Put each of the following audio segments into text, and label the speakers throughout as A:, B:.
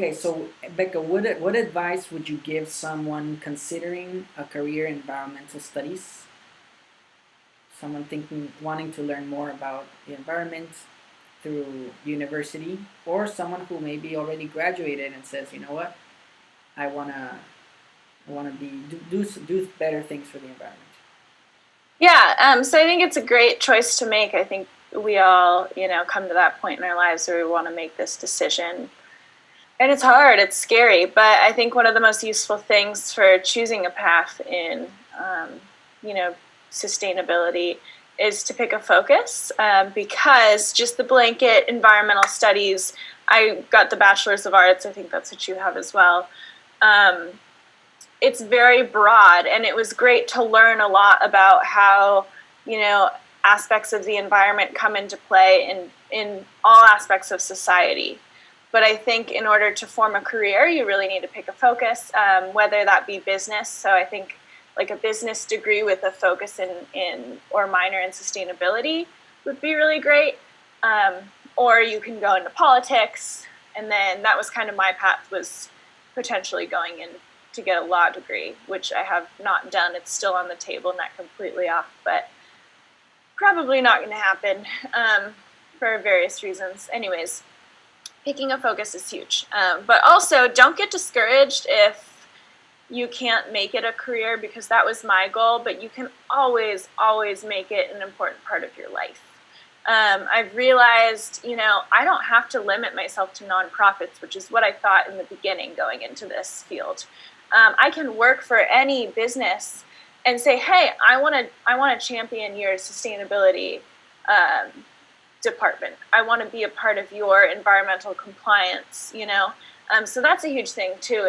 A: Okay, so Becca, what advice would you give someone considering a career in environmental studies? Someone thinking, wanting to learn more about the environment through university, or someone who maybe already graduated and says, you know what, I wanna do better things for the environment.
B: Yeah, so I think it's a great choice to make. I think we all, come to that point in our lives where we want to make this decision. And it's hard, it's scary, but I think one of the most useful things for choosing a path in, um, you know, sustainability is to pick a focus because just the blanket environmental studies, I got the Bachelor's of Arts, I think that's what you have as well. Um, it's very broad, and it was great to learn a lot about how aspects of the environment come into play in all aspects of society. But I think in order to form a career, you really need to pick a focus, whether that be business. So I think like a business degree with a focus in or minor in sustainability would be really great. Um, or you can go into politics, and then that was kind of my path, was potentially going in to get a law degree, which I have not done. It's still on the table, not completely off, but probably not going to happen for various reasons. Anyways, picking a focus is huge. But also, don't get discouraged if you can't make it a career, because that was my goal, but you can always, always make it an important part of your life. I've realized, I don't have to limit myself to nonprofits, which is what I thought in the beginning going into this field. I can work for any business and say, "Hey, I want to champion your sustainability department. I want to be a part of your environmental compliance." So that's a huge thing too.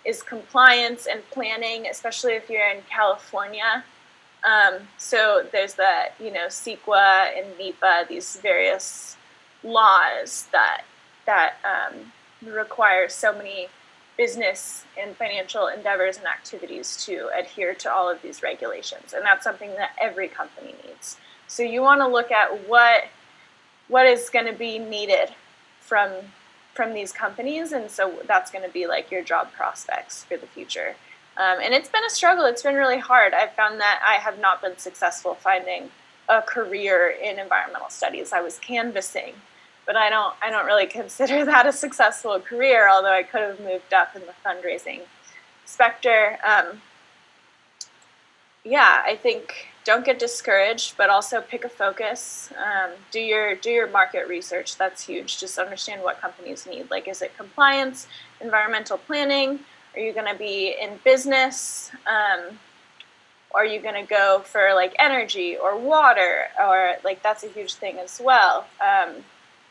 B: Is compliance and planning, especially if you're in California. So there's the CEQA and NEPA, these various laws that require so many business and financial endeavors and activities to adhere to all of these regulations, and that's something that every company needs. So you want to look at what is going to be needed from these companies, and so that's going to be like your job prospects for the future. And it's been a struggle. It's been really hard. I've found that I have not been successful finding a career in environmental studies. I was canvassing, but I don't really consider that a successful career, although I could have moved up in the fundraising specter. Yeah, I think don't get discouraged, but also pick a focus. Do your market research. That's huge. Just understand what companies need. Like, is it compliance, environmental planning? Are you going to be in business? Are you going to go for like energy or water? Or like, that's a huge thing as well.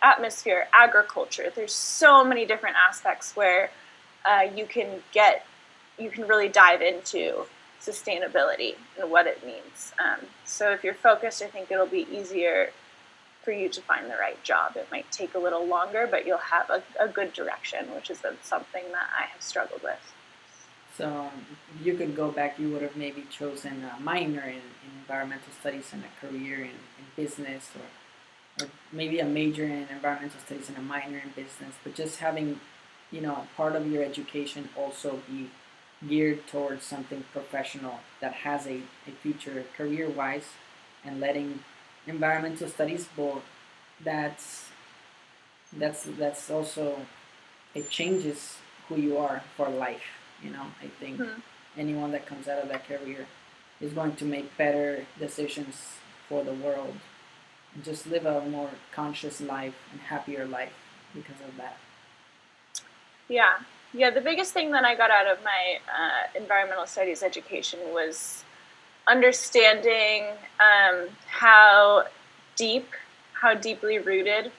B: Atmosphere, agriculture. There's so many different aspects where you can really dive into sustainability and what it means. So if you're focused, I think it'll be easier for you to find the right job. It might take a little longer, but you'll have a good direction, which is something that I have struggled with.
A: So you could go back. You would have maybe chosen a minor in environmental studies and a career in business, or maybe a major in environmental studies and a minor in business. But just having, part of your education also be geared towards something professional that has a future career wise, and letting environmental studies, well, that's that's also, it changes who you are for life. I think
B: Mm-hmm.
A: anyone that comes out of that career is going to make better decisions for the world and just live a more conscious life and happier life because of that.
B: Yeah. Yeah, the biggest thing that I got out of my environmental studies education was understanding how deep, how deeply rooted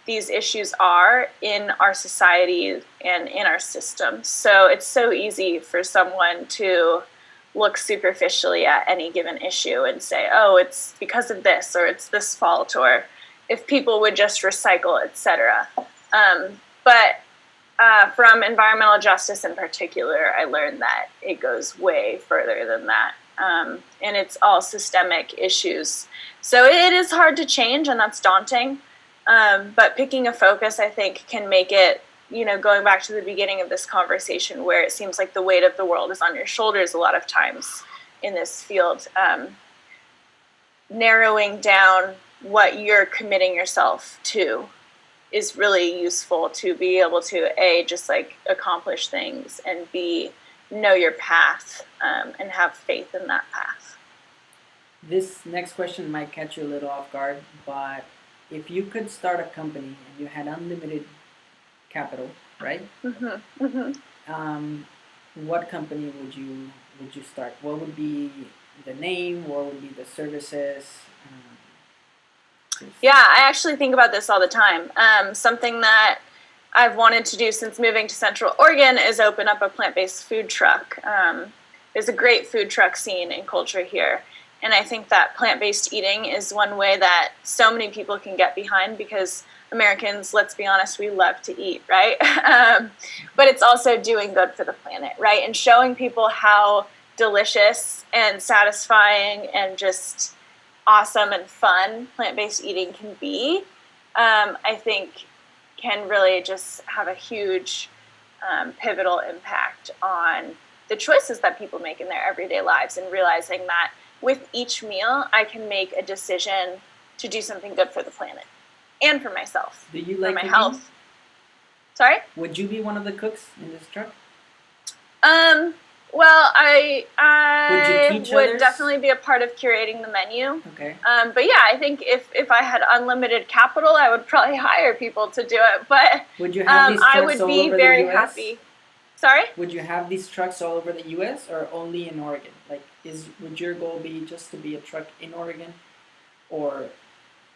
B: these issues are in our society and in our system. So it's so easy for someone to look superficially at any given issue and say, "Oh, it's because of this," or "It's this fault," or "If people would just recycle," etc. But from environmental justice in particular, I learned that it goes way further than that. And it's all systemic issues. So it is hard to change, and that's daunting. But picking a focus, I think, can make it, going back to the beginning of this conversation where it seems like the weight of the world is on your shoulders a lot of times in this field, narrowing down what you're committing yourself to is really useful to be able to, A, just like accomplish things, and B, know your path, and have faith in that path.
A: This next question might catch you a little off guard, but if you could start a company and you had unlimited capital, right?
B: Mm-hmm. Mm-hmm.
A: What company would you start? What would be the name? What would be the services?
B: Yeah, I actually think about this all the time. Something that I've wanted to do since moving to Central Oregon is open up a plant-based food truck. There's a great food truck scene and culture here. And I think that plant-based eating is one way that so many people can get behind, because Americans, let's be honest, we love to eat, right? But it's also doing good for the planet, right? And showing people how delicious and satisfying and just awesome and fun plant-based eating can be, I think can really just have a huge pivotal impact on the choices that people make in their everyday lives, and realizing that with each meal, I can make a decision to do something good for the planet and for myself,
A: do you like
B: for my
A: cooking?
B: health. Sorry?
A: Would you be one of the cooks in this truck?
B: Well, I
A: Would you teach
B: would
A: others?
B: definitely be a part of curating the menu.
A: Okay.
B: But yeah, I think if I had unlimited capital, I would probably hire people to do it. But
A: Would you have these trucks
B: I would
A: all
B: be
A: over
B: very
A: the US?
B: happy. Sorry?
A: Would you have these trucks all over the US or only in Oregon? Like, would your goal be just to be a truck in Oregon, or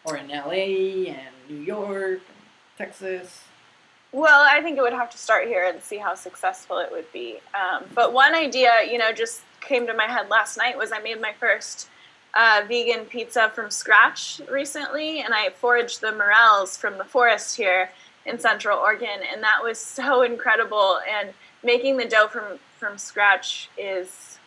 A: in LA and New York and Texas?
B: Well, I think it would have to start here and see how successful it would be. But one idea, just came to my head last night was I made my first vegan pizza from scratch recently, and I foraged the morels from the forest here in Central Oregon, and that was so incredible. And making the dough from scratch is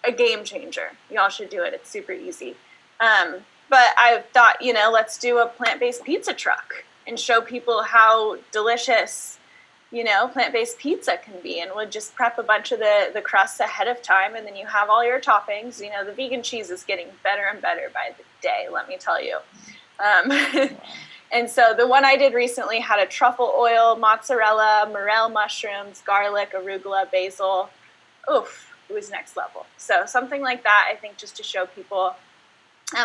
B: a game changer. Y'all should do it. It's super easy. But I thought, let's do a plant-based pizza truck and show people how delicious, plant-based pizza can be. And we'll just prep a bunch of the crusts ahead of time, and then you have all your toppings. The vegan cheese is getting better and better by the day, let me tell you. And so the one I did recently had a truffle oil, mozzarella, morel mushrooms, garlic, arugula, basil. Oof, it was next level. So something like that, I think, just to show people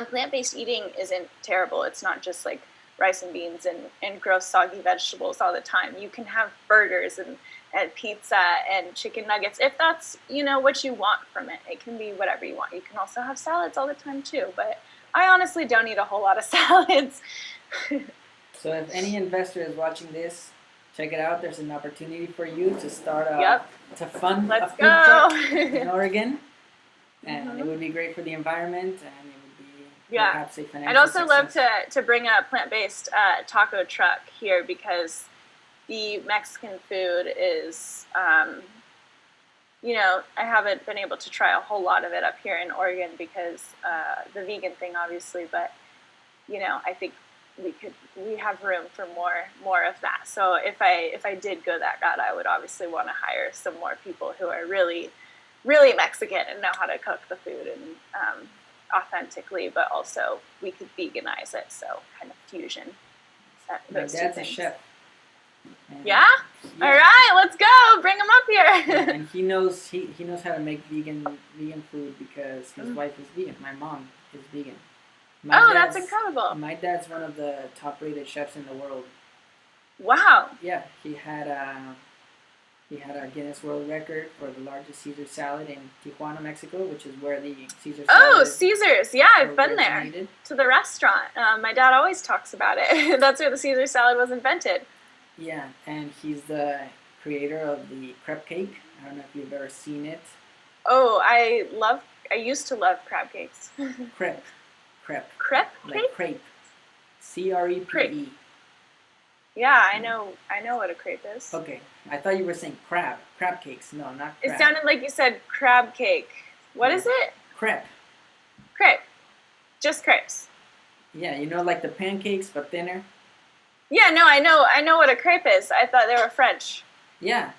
B: plant-based eating isn't terrible. It's not just like rice and beans and gross soggy vegetables all the time. You can have burgers and pizza and chicken nuggets if that's what you want from it. It can be whatever you want. You can also have salads all the time too, but I honestly don't eat a whole lot of salads.
A: So if any investor is watching this, check it out. There's an opportunity for you to start to fund a food truck in Oregon, and it would be great for the environment, and it would be perhaps a financial
B: I'd also
A: success.
B: love to bring a plant-based taco truck here, because the Mexican food is, I haven't been able to try a whole lot of it up here in Oregon because the vegan thing, obviously, but I think we have room for more of that. So if I did go that route, I would obviously want to hire some more people who are really, really Mexican and know how to cook the food and authentically, but also we could veganize it, so kind of fusion.
A: My dad's a chef.
B: Yeah? All right, let's go. Bring him up here.
A: And he knows how to make vegan food because his wife is vegan. My mom is vegan.
B: That's incredible.
A: My dad's one of the top-rated chefs in the world.
B: Wow.
A: Yeah, he had a Guinness World Record for the largest Caesar salad in Tijuana, Mexico, which is where the Caesar salad.
B: Oh, Caesar's! Yeah, I've been there to the restaurant. My dad always talks about it. That's where the Caesar salad was invented.
A: Yeah, and he's the creator of the crepe cake. I don't know if you've ever seen it.
B: Oh, I used to love crab cakes.
A: Crepe.
B: Crepe
A: like
B: cake?
A: Crepe. CREPE.
B: Crepe. Yeah, I know what a crepe is.
A: Okay, I thought you were saying crab cakes. No, not crab.
B: It sounded like you said crab cake. What is it?
A: Crepe.
B: Crepe. Just crepes.
A: Yeah, like the pancakes but thinner.
B: Yeah, no, I know what a crepe is. I thought they were French.
A: Yeah,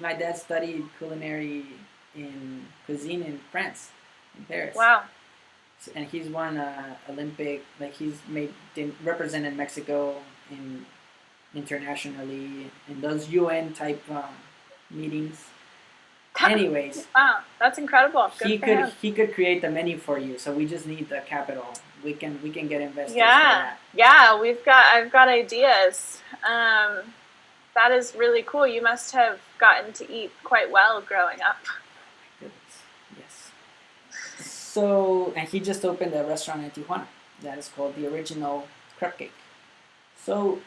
A: my dad studied culinary in cuisine in France, in Paris,
B: Wow.
A: and he's won Olympic. Like he's represented Mexico in internationally in those UN type meetings. Anyways,
B: Wow, that's incredible. Good for him.
A: he could create the menu for you. So we just need the capital. We can get investors for
B: Yeah,
A: that.
B: yeah, I've got ideas. That is really cool. You must have gotten to eat quite well growing up.
A: Goodness. Yes. So and he just opened a restaurant in Tijuana that is called the Original Crepe Cake. So,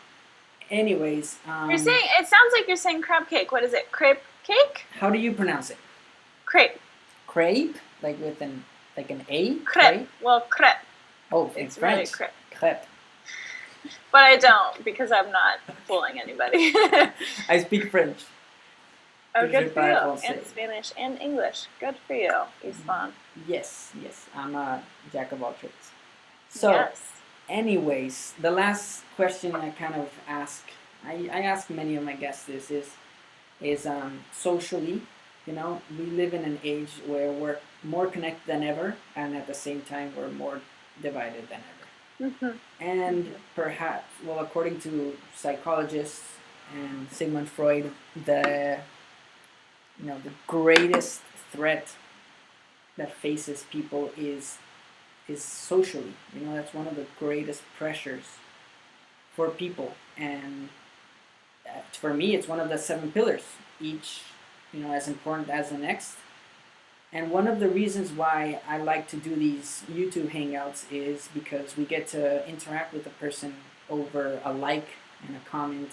A: anyways,
B: You're saying, it sounds like you're saying crab cake. What is it? Crepe cake?
A: how do you pronounce it?
B: Crepe.
A: Crepe, like with an A.
B: Crepe. Well, crepe.
A: Oh, in
B: It's
A: French.
B: really crepe.
A: Crepe.
B: But I don't, because I'm not fooling anybody.
A: I speak French.
B: Oh,
A: Je
B: good for
A: parle
B: you.
A: français.
B: And Spanish and English. Good for you, Isfan.
A: Yes, yes. I'm a jack of all trades. So,
B: Yes.
A: anyways, the last question I kind of ask, I ask many of my guests this is socially, you know, we live in an age where we're more connected than ever, and at the same time we're more divided than ever.
B: Mm-hmm.
A: And perhaps, well, according to psychologists and Sigmund Freud, the the greatest threat that faces people is socially. You know, that's one of the greatest pressures for people, and for me, it's one of the seven pillars, each as important as the next. And one of the reasons why I like to do these YouTube hangouts is because we get to interact with a person over a like and a comment,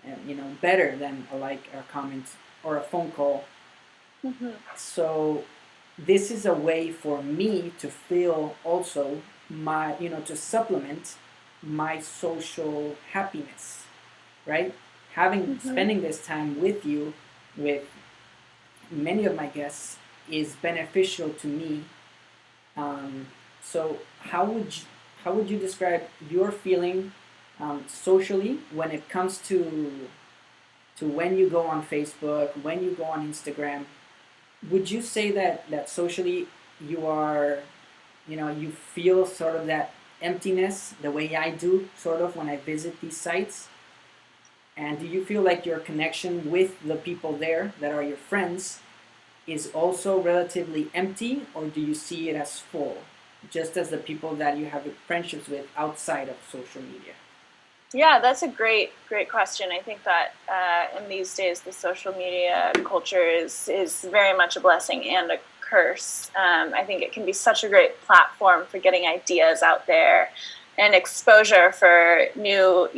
A: and, better than a like or a comment or a phone call.
B: Mm-hmm.
A: So this is a way for me to feel also to supplement my social happiness, right? Spending this time with you, with many of my guests, is beneficial to me. So how would you describe your feeling socially when it comes to when you go on Facebook, when you go on Instagram? Would you say that socially you are, you feel sort of that emptiness the way I do, sort of when I visit these sites? And do you feel like your connection with the people there that are your friends is also relatively empty, or do you see it as full, just as the people that you have friendships with outside of social media?
B: Yeah, that's a great question. I think that in these days, the social media culture is very much a blessing and a curse. I think it can be such a great platform for getting ideas out there and exposure for new,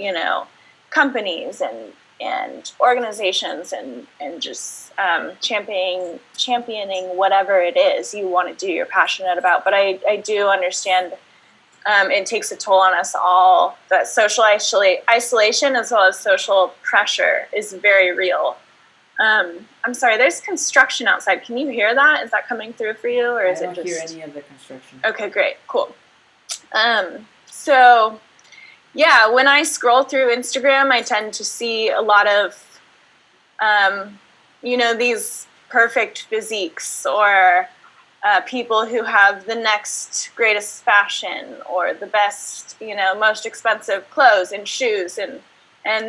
B: companies and organizations and just championing whatever it is you want to do, you're passionate about. But I do understand. It takes a toll on us all. That social isolation as well as social pressure is very real. I'm sorry, there's construction outside. Can you hear that? Is that coming through for you, or is
A: I don't
B: it just
A: hear any of the construction?
B: Okay, great, cool. So yeah, when I scroll through Instagram, I tend to see a lot of these perfect physiques or people who have the next greatest fashion or the best, most expensive clothes and shoes, and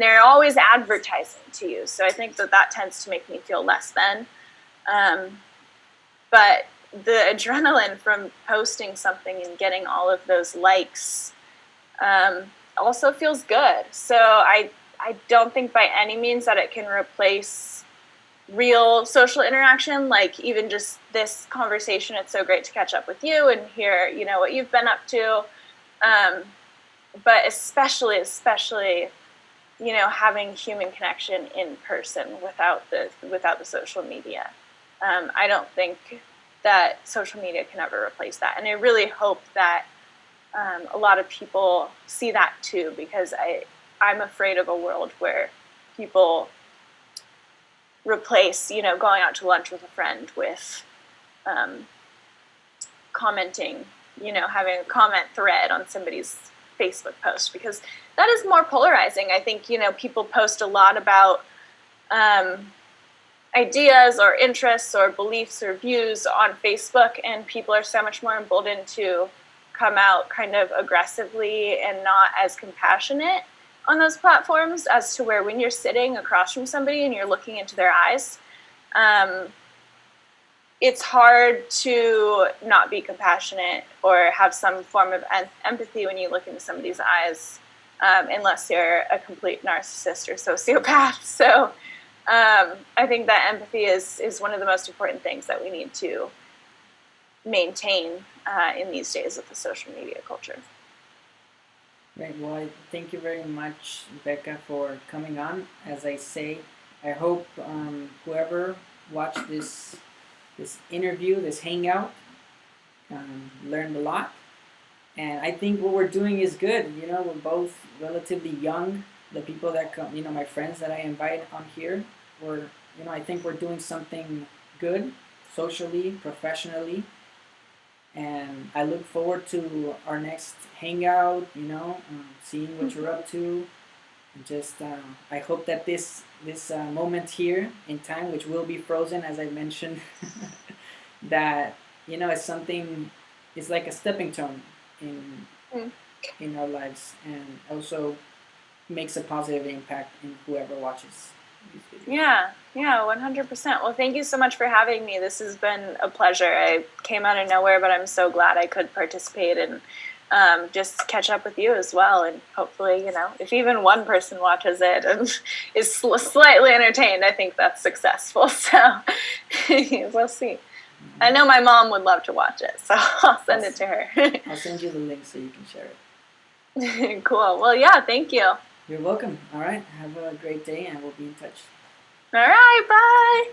B: they're always advertising to you. So I think that tends to make me feel less than. But the adrenaline from posting something and getting all of those likes also feels good. So I don't think by any means that it can replace real social interaction, like even just this conversation. It's so great to catch up with you and hear, what you've been up to. But especially, having human connection in person without the social media. I don't think that social media can ever replace that. And I really hope that a lot of people see that too, because I'm afraid of a world where people replace, going out to lunch with a friend with commenting, having a comment thread on somebody's Facebook post, because that is more polarizing. I think, people post a lot about ideas or interests or beliefs or views on Facebook, and people are so much more emboldened to come out kind of aggressively and not as compassionate on those platforms, as to where when you're sitting across from somebody and you're looking into their eyes, it's hard to not be compassionate or have some form of empathy when you look into somebody's eyes, unless you're a complete narcissist or sociopath. So I think that empathy is one of the most important things that we need to maintain in these days of the social media culture.
A: Right. Well, thank you very much, Becca, for coming on. As I say, I hope whoever watched this interview, this hangout, learned a lot. And I think what we're doing is good. We're both relatively young. The people that come, my friends that I invite on here, I think we're doing something good, socially, professionally. And I look forward to our next hangout, seeing what you're up to. Just, I hope that this moment here in time, which will be frozen, as I mentioned, that, it's something, it's like a stepping stone in
B: Mm.
A: in our lives, and also makes a positive impact in whoever watches these videos.
B: Yeah, 100%. Well, thank you so much for having me. This has been a pleasure. I came out of nowhere, but I'm so glad I could participate and just catch up with you as well. And hopefully, if even one person watches it and is slightly entertained, I think that's successful. So we'll see. I know my mom would love to watch it, so I'll send it to her.
A: I'll send you the link so you can share
B: it. Cool. Well, yeah, thank you.
A: You're welcome. All right. Have a great day, and we'll be in touch.
B: All right. Bye.